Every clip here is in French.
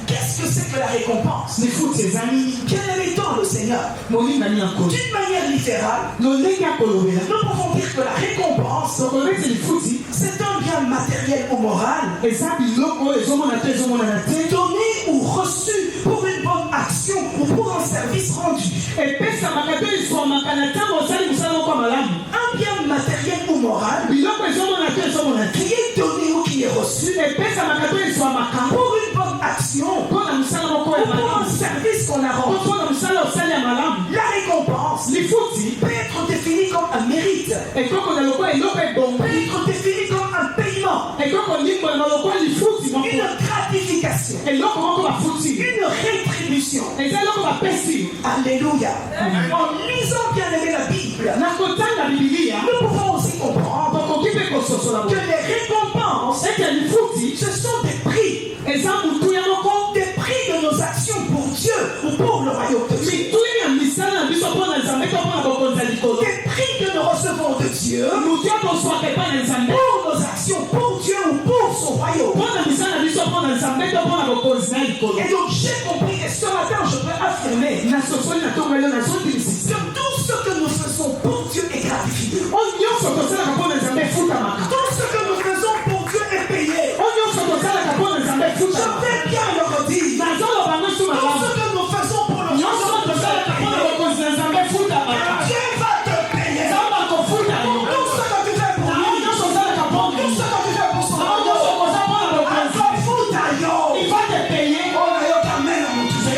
Qu'est-ce que c'est que la récompense? Quel est l'étang, le Seigneur? D'une manière littérale, nous pouvons dire que la récompense, c'est un bien matériel ou moral donné ou reçu pour une bonne action ou pour un service rendu. Un bien matériel ou moral qui est donné ou qui est reçu pour une bonne action ou pour un service qu'on a rendu. La récompense peut être définie comme un mérite, peut être définie comme un paiement, une gratification, une rétribution. Alléluia. En lisant bien aimé la Bible, nous pouvons aussi comprendre que les récompenses, ce sont des prix. Des prix de nos actions pour Dieu ou pour le royaume de Dieu. Des prix que nous recevons de Dieu pour nos actions pour Dieu ou pour son royaume. Et donc j'ai compris que ce matin je peux affirmer que tout ce que nous faisons pour Dieu est gratifié. Tout ce que nous faisons pour Dieu est payé. Je vais bien le redire. Tout ce que nous faisons pour le royaume de Dieu, Dieu va te payer. Tout ce que tu fais pour lui, tout ce que tu fais pour son royaume, il va te payer. Oh, amen à mon Dieu.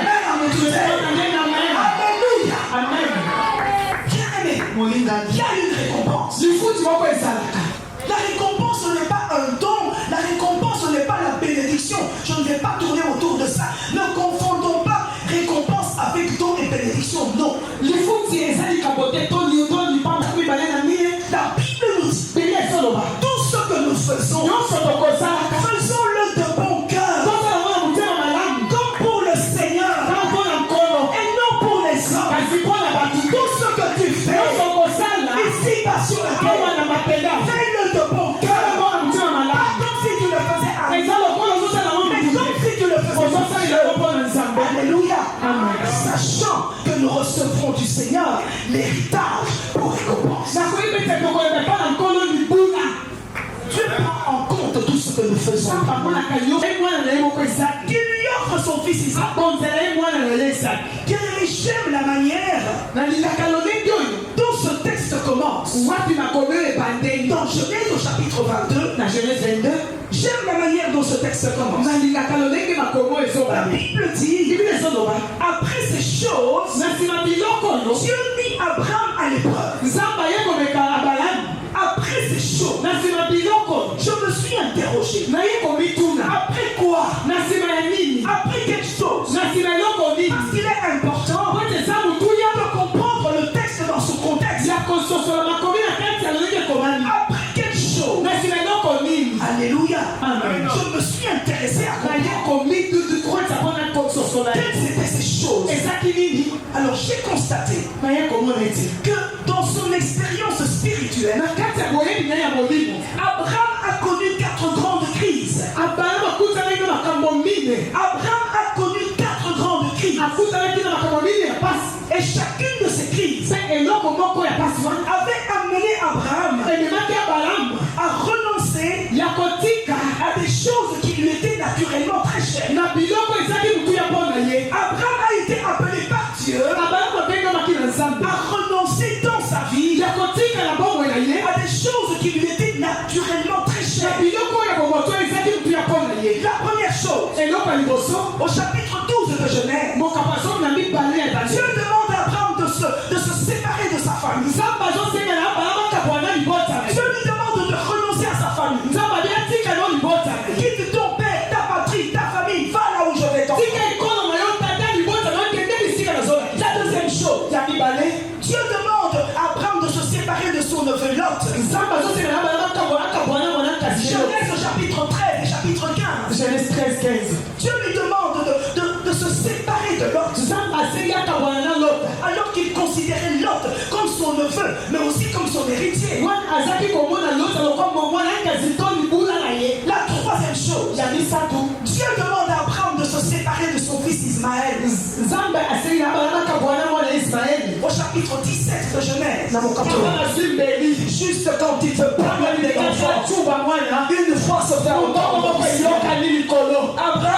Amen à mon Dieu. Alléluia. Bien aimé, il y a une récompense. La récompense n'est pas un don, la récompense n'est pas la bénédiction. Je ne vais pas tourner autour de ça. Ne confondons pas récompense avec don et bénédiction. Non. La Bible nous dit, tout ce que nous faisons, faisons-le de bon cœur, comme pour le Seigneur et non pour les hommes. Tout ce que tu fais ici bas sur la terre, fais-le de bon cœur. Pas comme si tu le faisais à mais comme si tu le faisais à Alléluia. Sachant que nous recevrons du Seigneur l'héritage pour récompense. Dieu prend en compte tout ce que nous faisons. Il lui offre son fils Isaac. J'aime la manière dont ce texte commence. Dans Genèse au chapitre 22, j'aime la manière dont ce texte commence. La Bible dit, après ces choses, Dieu mit Abraham à l'épreuve. Après ces choses, je me suis interrogé. Après quoi? Après quelque chose. Parce qu'il est important de comprendre le texte dans son contexte. Après quelque chose. Alléluia. Amen. Je me suis intéressé à comprendre quelles étaient ces choses. Alors j'ai constaté que dans son expérience spirituelle, Abraham a connu 4 grandes crises. Abraham a connu 4 grandes crises. Et chacune de ces crises avait amené Abraham à renoncer à des choses qui lui étaient naturellement très chères. Abraham a été appelé par Dieu à renoncer dans sa vie à des choses qui lui étaient naturellement très chères. La première chose, au chapitre 12 de Genèse, Dieu demande à Abraham de se séparer de sa famille. Dieu lui demande de renoncer à sa famille. Quitte ton père, ta patrie, ta famille, va là où je vais t'envoyer. La deuxième chose, Dieu demande à Abraham de se séparer de son neveu Lot. Genèse chapitre 13 et chapitre 15. Genèse 13, 15. Dieu lui demande de se séparer de Lot. Alors qu'il considérait Lot comme son neveu, mais aussi comme son héritier. La troisième chose, Dieu demande à Abraham de se séparer de son fils Ismaël. Au chapitre 17 de Genèse. Juste quand il veut parler des enfants, une fois se fait entendre. Abraham